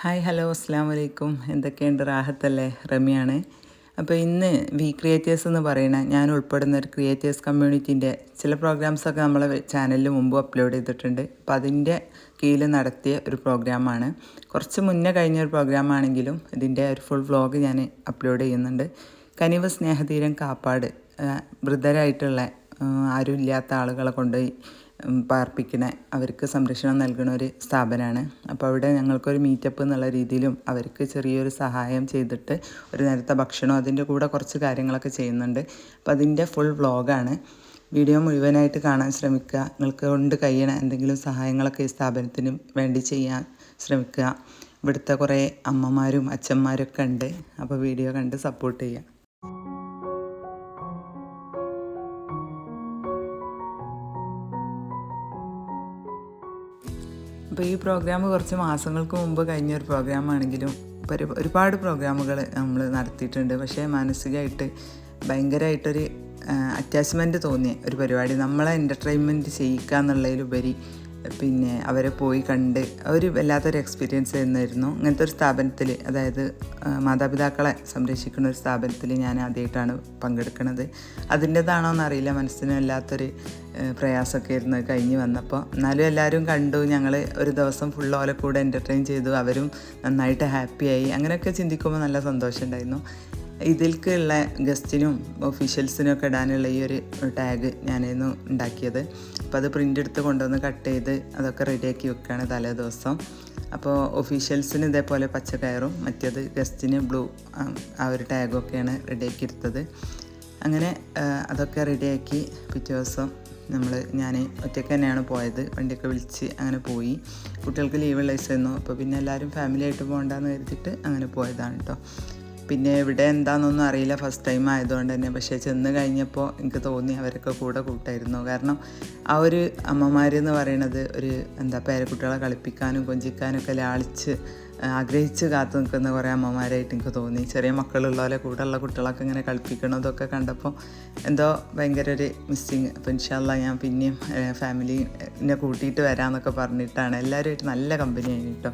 Hi hello അസ്സാം വലൈക്കും. എന്തൊക്കെയുണ്ട്, റാഹത്തല്ലേ? റമിയാണ്. അപ്പോൾ ഇന്ന് വി ക്രിയേറ്റേഴ്സ് എന്ന് പറയുന്ന ഞാൻ ഉൾപ്പെടുന്ന ഒരു ക്രിയേറ്റേഴ്സ് കമ്മ്യൂണിറ്റീൻ്റെ ചില പ്രോഗ്രാംസൊക്കെ നമ്മളെ ചാനലിൽ മുമ്പ് അപ്ലോഡ് ചെയ്തിട്ടുണ്ട്. അപ്പോൾ അതിൻ്റെ കീഴിൽ നടത്തിയ ഒരു പ്രോഗ്രാമാണ്. കുറച്ച് മുന്നേ കഴിഞ്ഞൊരു പ്രോഗ്രാമാണെങ്കിലും ഇതിൻ്റെ ഒരു ഫുൾ വ്ളോഗ് ഞാൻ അപ്ലോഡ് ചെയ്യുന്നുണ്ട്. കനിവ് സ്നേഹതീരം കാപ്പാട് വൃദ്ധരായിട്ടുള്ള ആരും ഇല്ലാത്ത ആളുകളെ കൊണ്ടുപോയി പാർപ്പിക്കുന്ന അവർക്ക് സംരക്ഷണം നൽകുന്ന ഒരു സ്ഥാപനമാണ്. അപ്പോൾ അവിടെ ഞങ്ങൾക്കൊരു മീറ്റപ്പ് എന്നുള്ള രീതിയിലും അവർക്ക് ചെറിയൊരു സഹായം ചെയ്തിട്ട് ഒരു നേരത്തെ ഭക്ഷണം അതിൻ്റെ കൂടെ കുറച്ച് കാര്യങ്ങളൊക്കെ ചെയ്യുന്നുണ്ട്. അപ്പോൾ അതിൻ്റെ ഫുൾ വ്ളോഗാണ്. വീഡിയോ മുഴുവനായിട്ട് കാണാൻ ശ്രമിക്കുക. നിങ്ങൾക്ക് കൊണ്ട് കഴിയണ എന്തെങ്കിലും സഹായങ്ങളൊക്കെ ഈ സ്ഥാപനത്തിന് വേണ്ടി ചെയ്യാൻ ശ്രമിക്കുക. ഇവിടുത്തെ കുറേ അമ്മമാരും അച്ഛന്മാരൊക്കെ ഉണ്ട്. അപ്പോൾ വീഡിയോ കണ്ട് സപ്പോർട്ട് ചെയ്യുക. അപ്പോൾ ഈ പ്രോഗ്രാം കുറച്ച് മാസങ്ങൾക്ക് മുമ്പ് കഴിഞ്ഞൊരു പ്രോഗ്രാമാണെങ്കിലും ഒരുപാട് പ്രോഗ്രാമുകൾ നമ്മൾ നടത്തിയിട്ടുണ്ട്. പക്ഷേ മാനസികമായിട്ട് ഭയങ്കരമായിട്ടൊരു അറ്റാച്ച്മെൻറ്റ് തോന്നിയ ഒരു പരിപാടി, നമ്മളെ എൻ്റർടൈൻമെൻറ്റ് ചെയ്യിക്കുക എന്നുള്ളതിലുപരി പിന്നെ അവരെ പോയി കണ്ട് ഒരു വല്ലാത്തൊരു എക്സ്പീരിയൻസ് ആയിരുന്നു. ഇങ്ങനത്തെ ഒരു സ്ഥാപനത്തിൽ, അതായത് മാതാപിതാക്കളെ സംരക്ഷിക്കുന്ന ഒരു സ്ഥാപനത്തിൽ ഞാൻ ആദ്യമായിട്ടാണ് പങ്കെടുക്കുന്നത്. അതിൻ്റെതാണോ എന്നറിയില്ല, മനസ്സിന് വല്ലാത്തൊരു പ്രയാസമൊക്കെ ആയിരുന്നു കഴിഞ്ഞ് വന്നപ്പോൾ. എന്നാലും എല്ലാവരും കണ്ടു. ഞങ്ങൾ ഒരു ദിവസം ഫുൾ ഓലെ കൂടെ എൻ്റർടൈൻ ചെയ്തു. അവരും നന്നായിട്ട് ഹാപ്പിയായി. അങ്ങനെയൊക്കെ ചിന്തിക്കുമ്പോൾ നല്ല സന്തോഷമുണ്ടായിരുന്നു. ഇതിൽക്കുള്ള ഗസ്റ്റിനും ഒഫീഷ്യൽസിനും ഒക്കെ ഇടാനുള്ള ഈ ഒരു ടാഗ് ഞാനായിരുന്നു ഉണ്ടാക്കിയത്. അപ്പോൾ അത് പ്രിൻ്റ് എടുത്ത് കൊണ്ടുവന്ന് കട്ട് ചെയ്ത് അതൊക്കെ റെഡിയാക്കി വെക്കുകയാണ് തലേ ദിവസം. അപ്പോൾ ഒഫീഷ്യൽസിന് ഇതേപോലെ പച്ച കയറും, മറ്റേത് ഗസ്റ്റിന് ബ്ലൂ ആ ഒരു ടാഗൊക്കെയാണ് റെഡിയാക്കി എടുത്തത്. അങ്ങനെ അതൊക്കെ റെഡിയാക്കി പിറ്റേ ദിവസം ഞാൻ ഒറ്റയ്ക്ക് തന്നെയാണ് പോയത്. വണ്ടിയൊക്കെ വിളിച്ച് അങ്ങനെ പോയി. കുട്ടികൾക്ക് ലീവുള്ള ദിവസമായിരുന്നു. അപ്പോൾ പിന്നെ എല്ലാവരും ഫാമിലി ആയിട്ട് പോകണ്ടെന്ന് കരുതിയിട്ട് അങ്ങനെ പോയതാണ് കേട്ടോ. പിന്നെ ഇവിടെ എന്താണെന്നൊന്നും അറിയില്ല, ഫസ്റ്റ് ടൈം ആയതുകൊണ്ട് തന്നെ. പക്ഷേ ചെന്ന് കഴിഞ്ഞപ്പോൾ എനിക്ക് തോന്നി അവരൊക്കെ കൂടെ കൂട്ടായിരുന്നു. കാരണം ആ ഒരു അമ്മമാരെന്ന് പറയണത് ഒരു പേരക്കുട്ടികളെ കളിപ്പിക്കാനും കൊഞ്ചിക്കാനും ഒക്കെ ലാളിച്ച് ആഗ്രഹിച്ച് കാത്തു നിൽക്കുന്ന കുറേ അമ്മമാരായിട്ട് എനിക്ക് തോന്നി. ചെറിയ മക്കളുള്ള പോലെ കൂടെയുള്ള കുട്ടികളൊക്കെ ഇങ്ങനെ കളിപ്പിക്കണതൊക്കെ കണ്ടപ്പോൾ എന്തോ ഭയങ്കര ഒരു മിസ്സിങ്. അപ്പോൾ ഇൻഷാ അല്ലാഹ് ഞാൻ പിന്നെയും ഫാമിലിനെ കൂട്ടിയിട്ട് വരാമെന്നൊക്കെ പറഞ്ഞിട്ടാണ്. എല്ലാവരുമായിട്ട് നല്ല കമ്പനിയായി കേട്ടോ.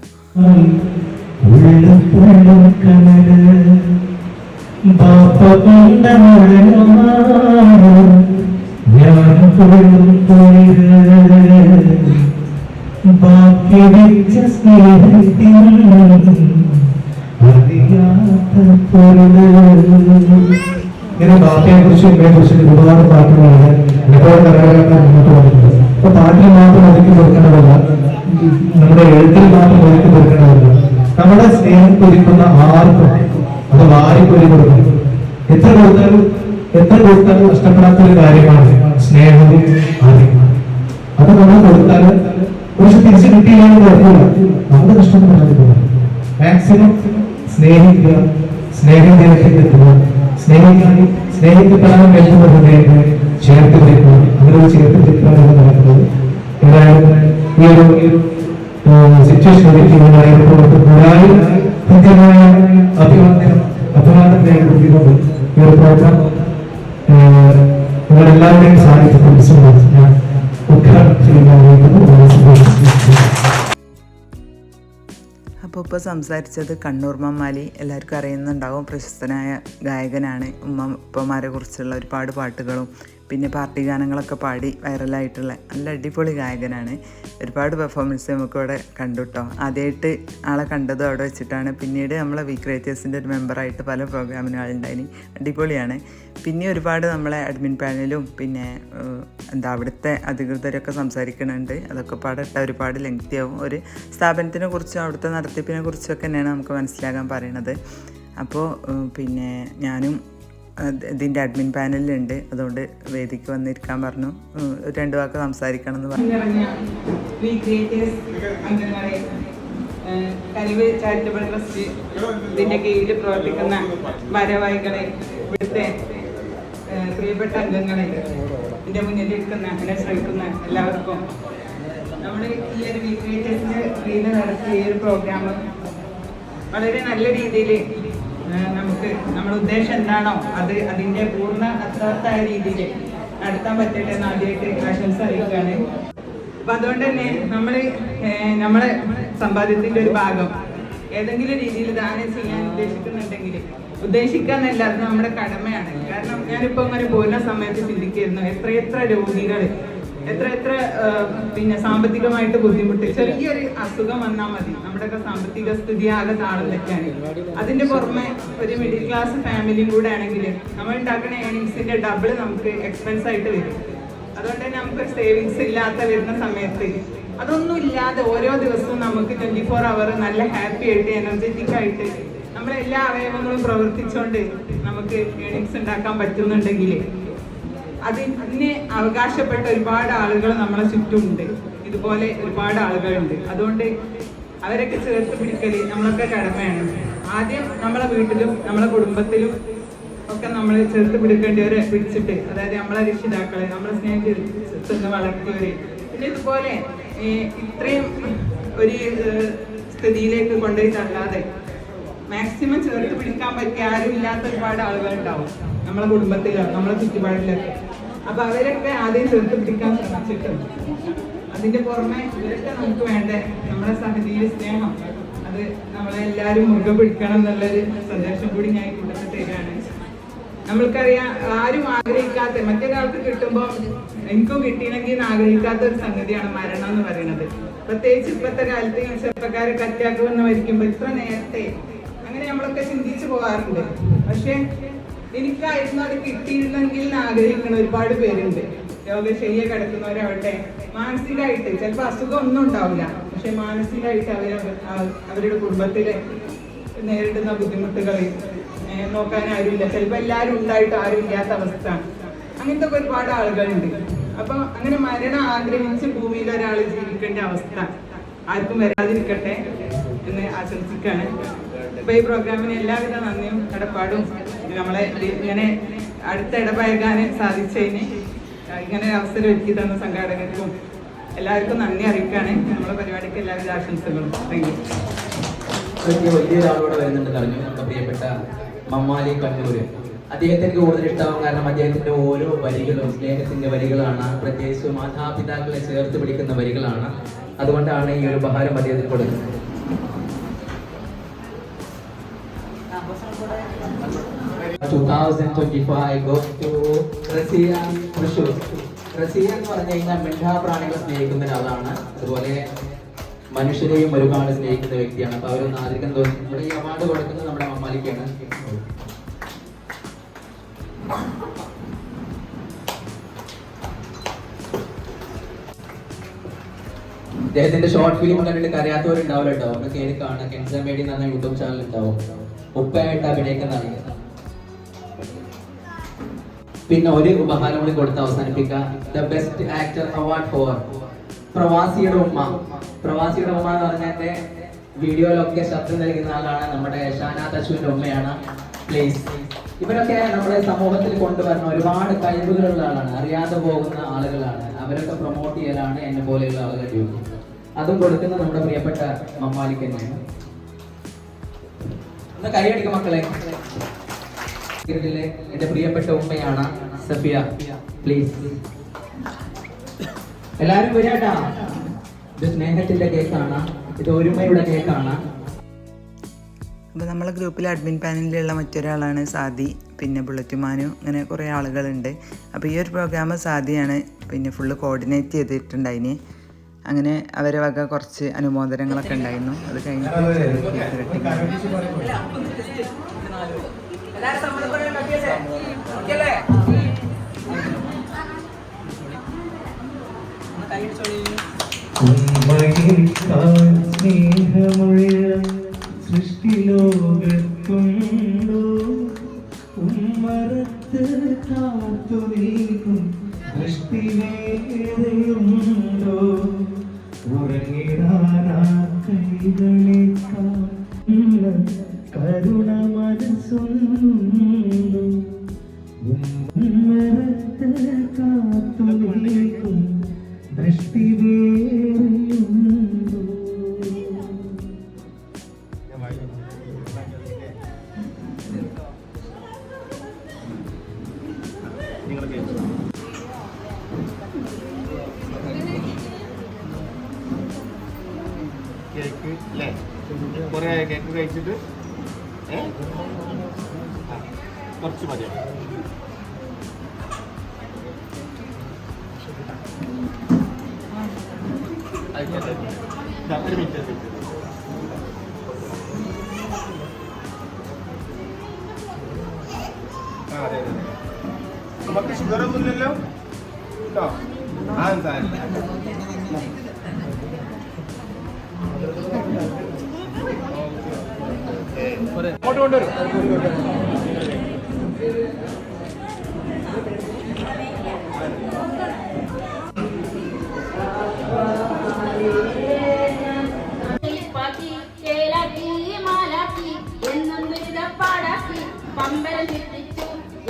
ഇങ്ങനെ ബാപ്പയെ കുറിച്ചും ഇവയെ കുറിച്ചും ഒരുപാട് പാട്ടുകളുണ്ട്. ഒരുപാട് കലാകാരന്മാർ മുന്നോട്ട് വന്നിട്ടുണ്ട്. അപ്പൊ പാട്ടിൽ മാത്രം ഒതുക്കി തീർക്കേണ്ടതല്ല, നമ്മുടെ എഴുത്തിൽ മാത്രം ഒതുക്കി തീർക്കേണ്ടതല്ല. നമ്മുടെ സ്നേഹം കൊതിക്കുന്ന ആർക്കും അത് വാരിക്കൊരി കൊടുക്കും. എത്ര കൊടുത്താലും നഷ്ടപ്പെടാത്തൊരു കാര്യമാണ് സ്നേഹവും ആദ്യമാണ്. അത് നമ്മൾ കൊടുത്താൽ കുറച്ച് തിരിച്ചു കിട്ടിയില്ലെങ്കിൽ കുഴപ്പമില്ല, നമുക്ക് നഷ്ടപ്പെടാതിരിക്കുക. മാക്സിമം സ്നേഹിക്കുക, സ്നേഹം തിരക്കിലെത്തുക, സ്നേഹിക്കപ്പെടാൻ വേണ്ടുന്ന ഹൃദയത്തെ ചേർത്ത് പിടിക്കുക. അങ്ങനെ ചേർത്ത് പിടിക്കാനാണ് നടക്കുന്നത്. ഏതായാലും ഈ ഒരു സിറ്റുവേഷൻ കൂടുതലായി കൃത്യമായ അഭിവാദം രേഖപ്പെടുത്തിക്കൊണ്ട് ഈ ഒരു പ്രോഗ്രാം നിങ്ങളെല്ലാവരുടെയും സാന്നിധ്യത്തിൽ ഞാൻ ഉദ്ഘാടനം ചെയ്യാൻ അപ്പോൾ സംസാരിച്ചത് കണ്ണൂർ മമ്മാലി, എല്ലാവർക്കും അറിയുന്നുണ്ടാവും, പ്രശസ്തനായ ഗായകനാണ്. ഉപ്പമാരെ കുറിച്ചുള്ള ഒരുപാട് പാട്ടുകളും പിന്നെ പാർട്ടി ഗാനങ്ങളൊക്കെ പാടി വൈറലായിട്ടുള്ള നല്ല അടിപൊളി ഗായകനാണ്. ഒരുപാട് പെർഫോമൻസ് നമുക്കിവിടെ കണ്ടു കേട്ടോ. ആദ്യമായിട്ട് ആളെ കണ്ടതും അവിടെ വെച്ചിട്ടാണ്. പിന്നീട് നമ്മളെ വി ക്രിയേറ്റേഴ്സിൻ്റെ ഒരു മെമ്പറായിട്ട് പല പ്രോഗ്രാമിനും ആളുണ്ടായിന്. അടിപൊളിയാണ്. പിന്നെ ഒരുപാട് നമ്മളെ അഡ്മിൻ പാനലും പിന്നെ അവിടുത്തെ അധികൃതരൊക്കെ സംസാരിക്കുന്നുണ്ട്. അതൊക്കെ പാടിട്ട ഒരുപാട് ലെങ്തി ആവും. ഒരു സ്ഥാപനത്തിനെ കുറിച്ചും അവിടുത്തെ നടത്തിപ്പിനെ കുറിച്ചൊക്കെ തന്നെയാണ് നമുക്ക് മനസ്സിലാക്കാൻ പറയണത്. അപ്പോൾ പിന്നെ ഞാനും ഇതിൻ്റെ അഡ്മിൻ പാനലിലുണ്ട്, അതുകൊണ്ട് വേദിക്ക് വന്നിരിക്കാൻ പറഞ്ഞു. രണ്ടു വാക്ക് സംസാരിക്കണം എന്ന് പറഞ്ഞു. കനിവ് ചാരിറ്റബിൾ ട്രസ്റ്റ് ഇതിൻ്റെ കീഴിൽ പ്രവർത്തിക്കുന്ന ഭാരവാഹികളെ, ഇവിടുത്തെ പ്രിയപ്പെട്ട അംഗങ്ങളെ, ഇതിൻ്റെ മുന്നിലിരിക്കുന്ന എന്നെ ശ്രമിക്കുന്ന എല്ലാവർക്കും നമ്മൾ ഈ ഒരു വി ക്രിയേറ്റേഴ്സിൻ്റെ കീഴിൽ നടത്തിയ ഈ ഒരു പ്രോഗ്രാം വളരെ നല്ല രീതിയിൽ നമുക്ക് നമ്മുടെ ഉദ്ദേശം എന്താണോ അതിൻ്റെ പൂർണ്ണ അർത്ഥവത്തായ രീതിയിൽ നടത്താൻ പറ്റട്ടെ എന്ന് ആദ്യമായിട്ട് ആശംസ അറിയിക്കുകയാണ്. അപ്പം അതുകൊണ്ട് തന്നെ നമ്മളെ സമ്പാദ്യത്തിൻ്റെ ഒരു ഭാഗം ഏതെങ്കിലും രീതിയിൽ ദാനം ചെയ്യാൻ ഉദ്ദേശിക്കുന്നുണ്ടെങ്കിൽ ഉദ്ദേശിക്കാന്നല്ല, അത് നമ്മുടെ കടമയാണ്. കാരണം ഞാനിപ്പോ അങ്ങനെ പോകുന്ന സമയത്ത് ചിന്തിക്കുന്നു, എത്ര രോഗികൾ, എത്ര പിന്നെ സാമ്പത്തികമായിട്ട് ബുദ്ധിമുട്ട്, ചെറിയൊരു അസുഖം വന്നാൽ മതി നമ്മുടെയൊക്കെ സാമ്പത്തിക സ്ഥിതി ആകെ താളം തെറ്റാണ്. അതിന്റെ പുറമെ ഒരു മിഡിൽ ക്ലാസ് ഫാമിലിയും കൂടെ ആണെങ്കിൽ നമ്മൾ ഉണ്ടാക്കുന്ന ഏണിങ്സിന്റെ ഡബിൾ നമുക്ക് എക്സ്പെൻസ് ആയിട്ട് വരും. അതുകൊണ്ട് തന്നെ നമുക്ക് സേവിങ്സ് ഇല്ലാത്ത വരുന്ന സമയത്ത് അതൊന്നും ഇല്ലാതെ ഓരോ ദിവസവും നമുക്ക് 24 അവർ നല്ല ഹാപ്പി ആയിട്ട് എനർജറ്റിക് ആയിട്ട് നമ്മളെ എല്ലാ അവയവങ്ങളും പ്രവർത്തിച്ചുകൊണ്ട് നമുക്ക് ഏണിങ്സ് ഉണ്ടാക്കാൻ പറ്റുന്നുണ്ടെങ്കിൽ അതിന് അവകാശപ്പെട്ട ഒരുപാട് ആളുകൾ നമ്മളെ ചുറ്റുമുണ്ട്. ഇതുപോലെ ഒരുപാട് ആളുകളുണ്ട്. അതുകൊണ്ട് അവരൊക്കെ ചേർത്ത് പിടിക്കൽ നമ്മളൊക്കെ കടമയാണ്. ആദ്യം നമ്മളെ വീട്ടിലും നമ്മളെ കുടുംബത്തിലും ഒക്കെ നമ്മൾ ചേർത്ത് പിടിക്കേണ്ടവരെ പിടിച്ചിട്ട്, അതായത് നമ്മളെ രക്ഷിതാക്കളെ, നമ്മളെ സ്നേഹിച്ച് വളർത്തിയവരെ, പിന്നെ ഇതുപോലെ ഇത്രയും ഒരു സ്ഥിതിയിലേക്ക് കൊണ്ടുപോയി തള്ളാതെ മാക്സിമം ചേർത്ത് പിടിക്കാൻ പറ്റിയ ആരും ഇല്ലാത്ത ഒരുപാട് ആളുകളുണ്ടാവും നമ്മളെ കുടുംബത്തിലോ നമ്മളെ ചുറ്റുപാടിലൊക്കെ. അപ്പൊ അവരൊക്കെ ആദ്യം ചേർത്ത് പിടിക്കാൻ ശ്രമിച്ചിട്ടും അതിന്റെ പുറമെ ഇവരൊക്കെ നമുക്ക് വേണ്ട നമ്മളെ സഹജീവി സ്നേഹം, അത് നമ്മളെല്ലാവരും മുറുകെ പിടിക്കണം എന്നുള്ളൊരു സന്ദേശം കൂടി ഞാൻ കൂട്ടത്തിൽ തരികയാണ്. നമ്മൾക്കറിയാം, ആരും ആഗ്രഹിക്കാത്ത, മറ്റൊരാൾക്ക് കിട്ടുമ്പോൾ എനിക്കും കിട്ടിയില്ലെങ്കിൽ ആഗ്രഹിക്കാത്ത ഒരു സംഗതിയാണ് മരണം എന്ന് പറയുന്നത്. പ്രത്യേകിച്ച് ഇപ്പോഴത്തെ കാലത്ത് ഈ ചെറുപ്പക്കാരൊക്കെ അറ്റാക്ക് വന്ന് മരിക്കുമ്പോൾ ഇത്ര നേരത്തെ, അങ്ങനെ നമ്മളൊക്കെ ചിന്തിച്ചു പോകാറുണ്ട്. പക്ഷെ എനിക്കായിരുന്നു അത് കിട്ടിയിരുന്നെങ്കിൽ ആഗ്രഹിക്കുന്ന ഒരുപാട് പേരുണ്ട്. രോഗശയ്യ കിടക്കുന്നവരാവട്ടെ, മാനസികമായിട്ട് ചിലപ്പോൾ അസുഖം ഒന്നും ഉണ്ടാവില്ല, പക്ഷെ മാനസികമായിട്ട് അവരുടെ കുടുംബത്തിൽ നേരിടുന്ന ബുദ്ധിമുട്ടുകൾ നോക്കാൻ ആരുമില്ല, ചിലപ്പോൾ എല്ലാവരും ഉണ്ടായിട്ട് ആരും ഇല്ലാത്ത അവസ്ഥ, അങ്ങനത്തെ ഒരുപാട് ആളുകളുണ്ട്. അപ്പൊ അങ്ങനെ മരണം ആഗ്രഹിച്ച് ഭൂമിയിൽ ഒരാൾ ജീവിക്കേണ്ട അവസ്ഥ ആർക്കും വരാതിരിക്കട്ടെ എന്ന് ആശംസിക്കാണ്. ഇപ്പൊ ഈ പ്രോഗ്രാമിന് എല്ലാവിധ നന്ദിയും കടപ്പാടും, നമ്മളെ ഇങ്ങനെ അടുത്ത ഇടപഴകാൻ സാധിച്ചതിന് ഇങ്ങനെ അവസരം ഒരുക്കി തന്ന സംഘാടകർക്കും എല്ലാവർക്കും നന്ദി അറിയിക്കാണ്. നമ്മളെ പരിപാടിക്ക് എല്ലാവിധ ആശംസകളും. Thank you. വലിയൊരാളോടെ വരുന്നുണ്ട് പറഞ്ഞു, നമ്മുടെ പ്രിയപ്പെട്ട മമ്മാലി കണ്ണൂര്. അദ്ദേഹത്തിന് കൂടുതൽ ഇഷ്ടമാവും കാരണം അദ്ദേഹത്തിന്റെ ഓരോ വരികളും സ്നേഹത്തിന്റെ വരികളാണ്, പ്രത്യേകിച്ച് മാതാപിതാക്കളെ ചേർത്ത് പിടിക്കുന്ന വരികളാണ്. അതുകൊണ്ടാണ് ഈ ഒരു ഉപഹാരം അദ്ദേഹത്തിന് കൊടുക്കുന്നത്. റസിയ എന്ന് പറഞ്ഞു കഴിഞ്ഞാൽ മിണ്ടാപ്രാണികളെ സ്നേഹിക്കുന്ന ഒരാളാണ്. അതുപോലെ മനുഷ്യരെയും ഒരുപാട് സ്നേഹിക്കുന്ന വ്യക്തിയാണ്. അപ്പൊ അവരൊന്ന് ആദരിക്കാൻ തോന്നി. നമ്മുടെ ഈ അവാർഡ് കൊടുക്കുന്നത് നമ്മുടെ മമ്മാലിക്കാണ്. അദ്ദേഹത്തിന്റെ ഷോർട്ട് ഫിലിം കണ്ടിട്ട് കരയാത്തവരുണ്ടാവില്ല കേട്ടോ. അവിടെ കയറി കാണുക. കെൻസമേഡി എന്ന് പറഞ്ഞ യൂട്യൂബ് ചാനൽ ഉണ്ടാവും. ഉപ്പയായിട്ട് അഭിനയിക്കുന്നതാണ്. പിന്നെ ഒരു ഉപഹാരം കൂടി കൊടുത്ത് അവസാനിപ്പിക്കാം. The best actor award for പ്രവാസിയുടെ ഉമ്മ. പ്രവാസിയുടെ ഉമ്മ എന്ന് പറഞ്ഞാൽ വീഡിയോയിലൊക്കെ ശബ്ദം നൽകുന്ന ആളാണ് നമ്മുടെ ഷാനാത്ത് അശ്വിന്റെ ഉമ്മയാണ്. പ്ലീസ്. ഇവരൊക്കെ നമ്മുടെ സമൂഹത്തിൽ കൊണ്ടുവരുന്ന ഒരുപാട് കഴിവുകളുള്ള ആളാണ്, അറിയാതെ പോകുന്ന ആളുകളാണ്. അവരൊക്കെ പ്രൊമോട്ട് ചെയ്യലാണ് എന്നെ പോലെയുള്ള ആളുകൾ ഡ്യൂട്ടി. അതും കൊടുക്കുന്നത് നമ്മുടെ പ്രിയപ്പെട്ട മമ്മാലിക്ക് തന്നെയാണ്. ഒന്ന് കൈയടിക്കും മക്കളെ. എന്റെ പ്രിയപ്പെട്ട ഉമ്മയാണ് സഫിയ. പ്ലീസ് എല്ലാരും വരാട്ടാ. ഇത് സ്നേഹത്തിന്റെ കേക്കാണ്, ഇത് ഒരുമയുടെ കേക്കാണ്. അപ്പോൾ നമ്മളെ ഗ്രൂപ്പിലെ അഡ്മിൻ പാനലിലുള്ള മറ്റൊരാളാണ് സാദി, പിന്നെ ബുള്ളറ്റുമാനും, അങ്ങനെ കുറേ ആളുകളുണ്ട്. അപ്പോൾ ഈ ഒരു പ്രോഗ്രാം സാദിയാണ് പിന്നെ ഫുള്ള് കോർഡിനേറ്റ് ചെയ്തിട്ടുണ്ടായിന്. അങ്ങനെ അവരെ വക കുറച്ച് അനുമോദനങ്ങളൊക്കെ ഉണ്ടായിരുന്നു. അത് കഴിഞ്ഞിട്ട് സൃഷ്ടിലോകത്തുണ്ടോ ഉമ്മറത്ത് കാത്തു നിൽക്കും ദൃഷ്ടിവേദയുണ്ടോ ഉറങ്ങിടാനാ കൈകളേക്കാൾ കരുണ മനസ്സുണ്ടോ ഉമ്മറത്ത് കാത്തു നിൽക്കും ദൃഷ്ടിവേദയുണ്ടോ. കുറേ കേക്ക് കഴിച്ചിട്ട് കുറച്ച് മതിയാണ്. ഒരു മിനിറ്റ്. അതെ അതെ നമുക്ക് ഷുഗറൊന്നുമില്ലല്ലോ കേട്ടോ. ആ സാധനം അങ്ങോട്ട് കൊണ്ടുവരും. പമ്പലം ചുറ്റിച്ചു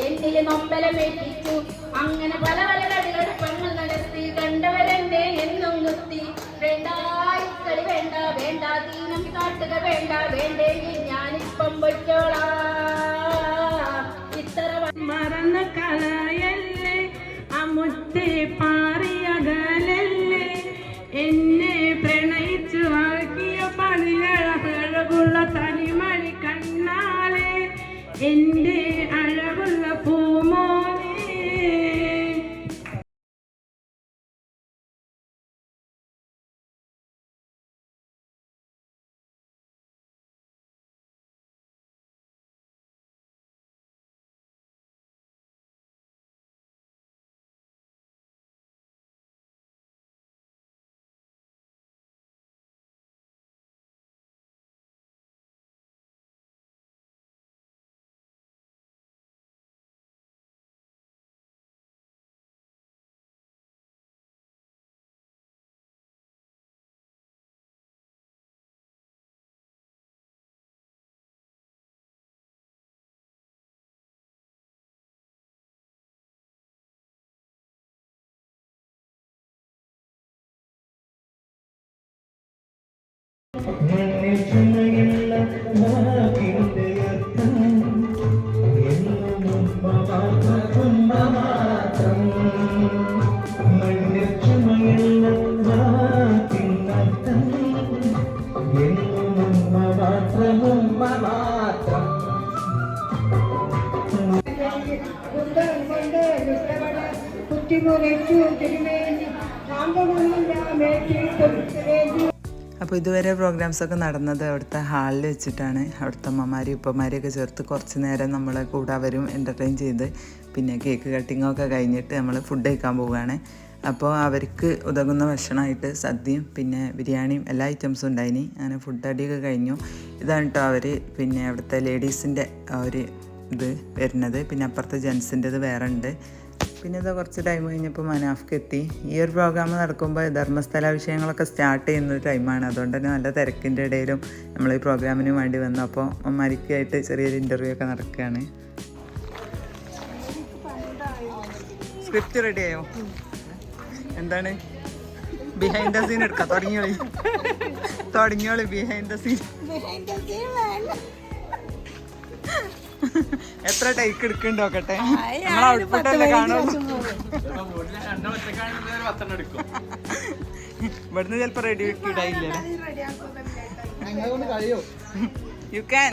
എന്നില് നൊമ്പലം ഏറ്റിച്ചു അങ്ങനെ പല പല കടുകടുപ്പങ്ങൾ നടത്തി കണ്ടവരെന്നെ എന്നും നിർത്തി വേണ്ട ഇക്കളി വേണ്ട വേണ്ട ദീനം കാട്ടുക വേണ്ട വേണ്ടെങ്കിൽ ഞാനിപ്പം പൊയ്ക്കോളാം ഇത്ര മറന്ന കളയല്ലേ അമുത്തെ പാറിയകലല്ലേ എന്നെ പ്രണയിച്ചു ആക്കിയ പണികളകുള്ള തനിമണി കണ്ണാലെ എന്റെ അഴകുള്ള പൂമോനെ. മണ്ണിൽ ചുമയുള്ള വാക്കിന്റെ അർത്ഥം എന്നും ഉമ്മ മാത്രം. മണ്ണിൽ ചുമയുള്ള വാക്കിന്റെ അർത്ഥം എന്നും ഉമ്മ മാത്രം. കുട്ടിമുറിച്ചു തിരുമേനി അപ്പോൾ ഇതുവരെ പ്രോഗ്രാംസൊക്കെ നടന്നത് അവിടുത്തെ ഹാളിൽ വെച്ചിട്ടാണ്. അവിടുത്തെ അമ്മമാരും ഉപ്പമാരെയൊക്കെ ചേർത്ത് കുറച്ച് നേരം നമ്മളെ കൂടെ അവരും എൻ്റർടൈൻ ചെയ്ത് പിന്നെ കേക്ക് കട്ടിങ്ങൊക്കെ കഴിഞ്ഞിട്ട് നമ്മൾ ഫുഡ് കഴിക്കാൻ പോവുകയാണ്. അപ്പോൾ അവർക്ക് ഉതകുന്ന ഭക്ഷണമായിട്ട് സദ്യയും പിന്നെ ബിരിയാണിയും എല്ലാ ഐറ്റംസും ഉണ്ടായിനി. അങ്ങനെ ഫുഡ് അടിയൊക്കെ കഴിഞ്ഞു. ഇതാണ് കേട്ടോ അവർ പിന്നെ അവിടുത്തെ ലേഡീസിൻ്റെ ഒരു ഇത് വരുന്നത്. പിന്നെ അപ്പുറത്തെ ജെൻസിൻ്റെത് വേറെ ഉണ്ട്. പിന്നെ ഇത് കുറച്ച് ടൈം കഴിഞ്ഞപ്പോൾ മനാഫ്ക്ക് എത്തി. ഈ ഒരു പ്രോഗ്രാം നടക്കുമ്പോൾ ധർമ്മസ്ഥല വിഷയങ്ങളൊക്കെ സ്റ്റാർട്ട് ചെയ്യുന്ന ഒരു ടൈമാണ്. അതുകൊണ്ട് തന്നെ നല്ല തിരക്കിൻ്റെ ഇടയിലും നമ്മൾ ഈ പ്രോഗ്രാമിന് വേണ്ടി വന്നു. അപ്പോൾ അമ്മമാരിക്കായിട്ട് ചെറിയൊരു ഇൻ്റർവ്യൂ ഒക്കെ നടക്കുകയാണ്. സ്ക്രിപ്റ്റ് റെഡിയായോ? എന്താണ് ബിഹൈൻഡ് ദ സീൻ എടുക്കാം? തുടങ്ങിയോളി ബിഹൈൻഡ് ദ സീൻ. എത്ര ടൈക്ക് എടുക്കുന്നുണ്ട് നോക്കട്ടെ. നിങ്ങൾ ഔട്ട്പുട്ടല്ലേ കാണുള്ളൂ. ഇവിടുന്ന് ചിലപ്പോ റെഡി ഇടായില്ലേ? You can.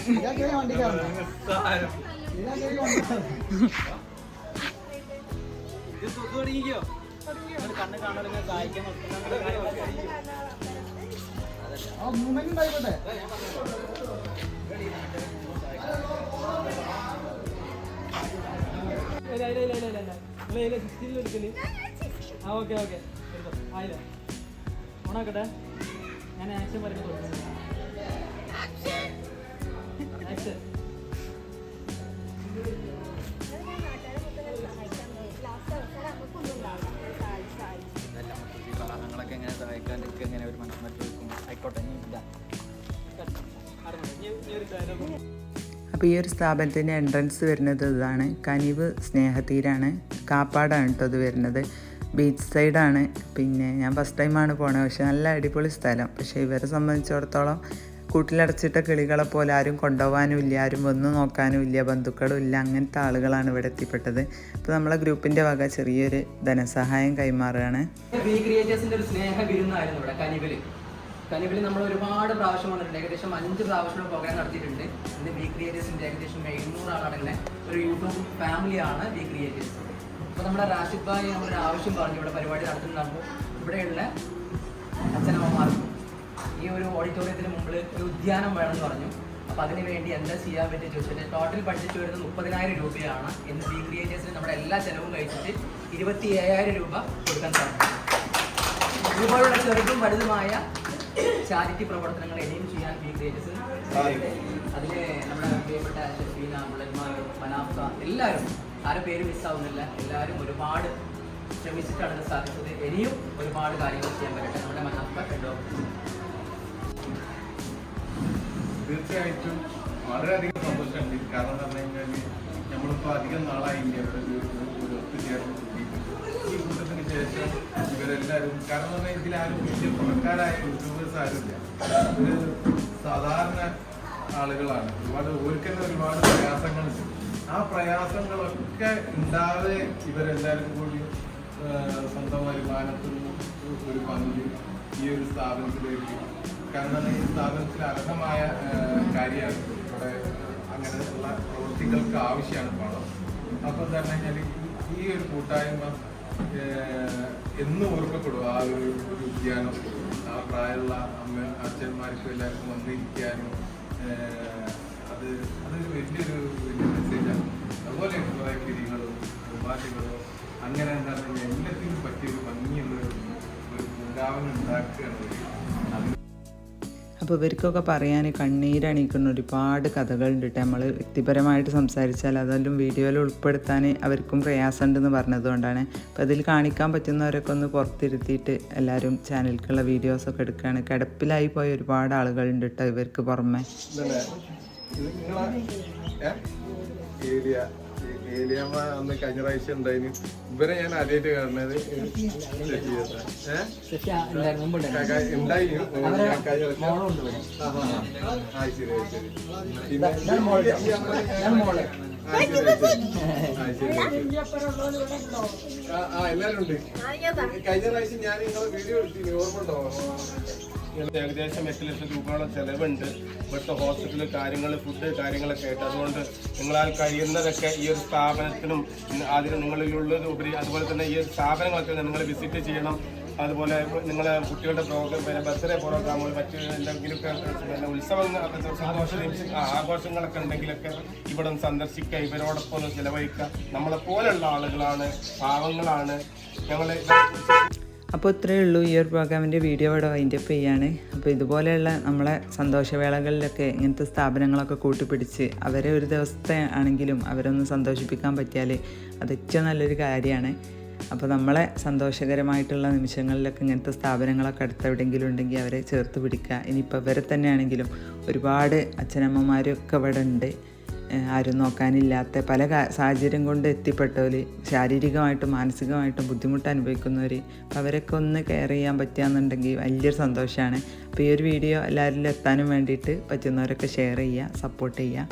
ഓക്കെ ആയില്ല ഓണാക്കട്ടെ. ഞാൻ ആക്ഷൻ പറയുന്നത് ആക്ഷൻ. ഞങ്ങളൊക്കെ എങ്ങനെ സഹായിക്കാൻ എങ്ങനെ ഒരു മനസ്സിലാക്കും ആയിക്കോട്ടെ. അപ്പോൾ ഈ ഒരു സ്ഥാപനത്തിൻ്റെ എൻട്രൻസ് വരുന്നത് ഇതാണ്. കനിവ് സ്നേഹതീരാണ്. കാപ്പാടാണ് കേട്ടോ ഇത് വരുന്നത്. ബീച്ച് സൈഡാണ്. പിന്നെ ഞാൻ ഫസ്റ്റ് ടൈമാണ് പോണത്. പക്ഷെ നല്ല അടിപൊളി സ്ഥലം. പക്ഷേ ഇവരെ സംബന്ധിച്ചിടത്തോളം കൂട്ടിലടച്ചിട്ട കിളികളെ പോലെ ആരും കൊണ്ടുപോകാനും ഇല്ല, ആരും വന്നു നോക്കാനും ഇല്ല, ബന്ധുക്കളും ഇല്ല. അങ്ങനത്തെ ആളുകളാണ് ഇവിടെ എത്തിപ്പെട്ടത്. അപ്പോൾ നമ്മളെ ഗ്രൂപ്പിൻ്റെ വക ചെറിയൊരു ധനസഹായം കൈമാറുകയാണ്. ഒരു സ്നേഹ വിരുന്നായിരുന്നു ഇവിടെ കനിവില്. കനിവിൽ നമ്മൾ ഒരുപാട് പ്രാവശ്യം വന്നിട്ടുണ്ട്. ഏകദേശം 5 പ്രാവശ്യം പ്രോഗ്രാം നടത്തിയിട്ടുണ്ട്. ഇതിൻ്റെ വി ക്രിയേറ്റേഴ്സിൻ്റെ ഏകദേശം 700 ആളടങ്ങുന്ന ഒരു യൂട്യൂബ് ഫാമിലിയാണ് വി ക്രിയേറ്റേഴ്സ്. അപ്പോൾ നമ്മുടെ റാഷിദ് ഭായി നമ്മളൊരു ആവശ്യം പറഞ്ഞു ഇവിടെ പരിപാടി നടത്തുന്നുണ്ടാകുമ്പോൾ ഇവിടെയുള്ള അച്ഛനമ്മമാർക്കും ഈ ഒരു ഓഡിറ്റോറിയത്തിന് മുമ്പിൽ ഒരു ഉദ്യാനം വേണമെന്ന് പറഞ്ഞു. അപ്പോൾ അതിന് വേണ്ടി എന്താ ചെയ്യാൻ പറ്റുക ചോദിച്ചിട്ട് ടോട്ടൽ ബഡ്ജറ്റ് വരുന്നത് 30,000 രൂപയാണ്. എന്ന് വി ക്രിയേറ്റേഴ്സിന് നമ്മുടെ എല്ലാ ചിലവും കഴിച്ചിട്ട് 27,000 രൂപ കൊടുക്കാൻ സാധിക്കും. ഇതുപോലുള്ള ചെറുതും വലുതുമായ ചാരിറ്റി പ്രവർത്തനങ്ങൾ ഇനിയും ചെയ്യാൻ വി ക്രിയേറ്റേഴ്സിന് അതിൽ നമ്മുടെ പ്രിയപ്പെട്ട ഷെഫീന, മുളന്മാർ, മനാഫ എല്ലാവരും ആരും പേര് മിസ്സാവുന്നില്ല. എല്ലാവരും ഒരുപാട് ശ്രമിച്ചിട്ടാണ് ഇത് സാധിച്ചത്. ഇനിയും ഒരുപാട് കാര്യങ്ങൾ ചെയ്യാൻ പറ്റട്ടെ. നമ്മുടെ മനാഫ കണ്ടോ. തീർച്ചയായിട്ടും വളരെയധികം സന്തോഷമുണ്ട്. കാരണം എന്ന് പറഞ്ഞു കഴിഞ്ഞാൽ നമ്മളിപ്പോൾ അധികം നാളായി ഇവിടെ ഒരു ഒത്തുചേർന്ന് കൂട്ടിയിട്ടുണ്ട്. ഈ കൂട്ടത്തിന് ശേഷം ഇവരെല്ലാവരും കാരണം എന്ന് പറഞ്ഞാൽ ഇതിലാരും വലിയ പണക്കാരായ യൂട്യൂബേഴ്സ് ആരുമില്ല. ഒരു സാധാരണ ആളുകളാണ്. ഓർക്കുന്ന ഒരുപാട് പ്രയാസങ്ങളുണ്ട്. ആ പ്രയാസങ്ങളൊക്കെ ഉണ്ടാതെ ഇവരെല്ലാവരും കൂടി സ്വന്തം വരുമാനത്തിൽ ഒരു പങ്ക് ഈ ഒരു സ്ഥാപനത്തിലേക്ക്, കാരണം ഈ സ്ഥാപനത്തിൽ അർഹമായ കാര്യമാണ്. ഇവിടെ അങ്ങനെയുള്ള പ്രവൃത്തികൾക്ക് ആവശ്യമാണ് പണം. അപ്പോൾ എന്താ പറഞ്ഞു കഴിഞ്ഞാൽ ഈ ഒരു കൂട്ടായ്മ എന്നും ഓർക്കപ്പെടും. ആ ഒരു ഉദ്യാനം ആ പ്രായമുള്ള അച്ഛന്മാർക്കും എല്ലാവർക്കും വന്നിരിക്കാനും അതൊരു വലിയൊരു മെസ്സേജാണ്. അതുപോലെ കുറേ കിരികളും ഉപാധികളും അങ്ങനെ എന്താ പറയുക എല്ലാത്തിനും പറ്റിയൊരു ഭംഗിയുള്ള ഒരു പൂങ്കാവനം ഉണ്ടാക്കുകയാണ്. അപ്പോൾ ഇവർക്കൊക്കെ പറയാൻ കണ്ണീരണിക്കുന്ന ഒരുപാട് കഥകളുണ്ട്. നമ്മൾ വ്യക്തിപരമായിട്ട് സംസാരിച്ചാൽ അതെല്ലാം വീഡിയോയിൽ ഉൾപ്പെടുത്താൻ അവർക്കും പ്രയാസമുണ്ടെന്ന് പറഞ്ഞതുകൊണ്ടാണ്. അപ്പോൾ അതിൽ കാണിക്കാൻ പറ്റുന്നവരൊക്കെ ഒന്ന് പുറത്തിരുത്തിയിട്ട് എല്ലാവരും ചാനലിലേക്കുള്ള വീഡിയോസൊക്കെ എടുക്കുകയാണ്. കിടപ്പിലായി പോയ ഒരുപാട് ആളുകളുണ്ട് കേട്ടോ ഇവർക്ക് പുറമെ. ഏലിയമ്മ അന്ന് കഴിഞ്ഞ പ്രാവശ്യം ഉണ്ടായിരുന്നു. ഇവരെ ഞാൻ ആദ്യമായിട്ട് കാണുന്നത് എല്ലാരും ഉണ്ട്. കഴിഞ്ഞ പ്രാവശ്യം ഞാൻ നിങ്ങളെ വീഡിയോ എടുത്തിന് ഓർമ്മ ഉണ്ടോ? ഏകദേശം 8 ലക്ഷം രൂപയോളം ചെലവുണ്ട്. ഇവിടുത്തെ ഹോസ്പിറ്റൽ കാര്യങ്ങൾ, ഫുഡ് കാര്യങ്ങളൊക്കെ ആയിട്ട്. അതുകൊണ്ട് നിങ്ങളാൽ കഴിയുന്നതൊക്കെ ഈ ഒരു സ്ഥാപനത്തിനും അതിന് നിങ്ങളിലുള്ളത് ഉപരി അതുപോലെ തന്നെ ഈ സ്ഥാപനങ്ങളൊക്കെ നിങ്ങൾ വിസിറ്റ് ചെയ്യണം. അതുപോലെ നിങ്ങളെ കുട്ടികളുടെ പ്രോഗ്രാം, പിന്നെ ബർത്ത്ഡേ പ്രോഗ്രാമുകൾ, മറ്റ് എന്തെങ്കിലുമൊക്കെ പിന്നെ ഉത്സവങ്ങൾ, ആഘോഷങ്ങളൊക്കെ ഉണ്ടെങ്കിലൊക്കെ ഇവിടെ സന്ദർശിക്കുക, ഇവരോടൊപ്പം ഒന്ന് ചിലവഴിക്കുക. നമ്മളെപ്പോലുള്ള ആളുകളാണ്, പാവങ്ങളാണ് ഞങ്ങൾ. അപ്പോൾ ഇത്രയേ ഉള്ളൂ. ഈ ഒരു പ്രോഗ്രാമിൻ്റെ വീഡിയോ ഇവിടെ വൈൻഡപ്പ് ചെയ്യാണ്. അപ്പോൾ ഇതുപോലെയുള്ള നമ്മളെ സന്തോഷവേളകളിലൊക്കെ ഇങ്ങനത്തെ സ്ഥാപനങ്ങളൊക്കെ കൂട്ടിപ്പിടിച്ച് അവരെ ഒരു ദിവസത്തെ ആണെങ്കിലും അവരൊന്ന് സന്തോഷിപ്പിക്കാൻ പറ്റിയാൽ അത് ഏറ്റവും നല്ലൊരു കാര്യമാണ്. അപ്പോൾ നമ്മളെ സന്തോഷകരമായിട്ടുള്ള നിമിഷങ്ങളിലൊക്കെ ഇങ്ങനത്തെ സ്ഥാപനങ്ങളൊക്കെ അടുത്തെവിടെയെങ്കിലും ഉണ്ടെങ്കിൽ അവരെ ചേർത്ത് പിടിക്കുക. ഇനിയിപ്പോൾ ഇവരെ തന്നെയാണെങ്കിലും ഒരുപാട് അച്ഛനമ്മമാരൊക്കെ ഇവിടെ ഉണ്ട്, ആരും നോക്കാനില്ലാത്ത പല സാഹചര്യം കൊണ്ട് എത്തിപ്പെട്ടവർ, ശാരീരികമായിട്ടും മാനസികമായിട്ടും ബുദ്ധിമുട്ട് അനുഭവിക്കുന്നവർ. അപ്പോൾ അവരൊക്കെ ഒന്ന് കെയർ ചെയ്യാൻ പറ്റുകയെന്നുണ്ടെങ്കിൽ വലിയൊരു സന്തോഷമാണ്. അപ്പോൾ ഈ ഒരു വീഡിയോ എല്ലാവരിലും എത്താനും വേണ്ടിയിട്ട് പറ്റുന്നവരൊക്കെ ഷെയർ ചെയ്യുക, സപ്പോർട്ട് ചെയ്യുക.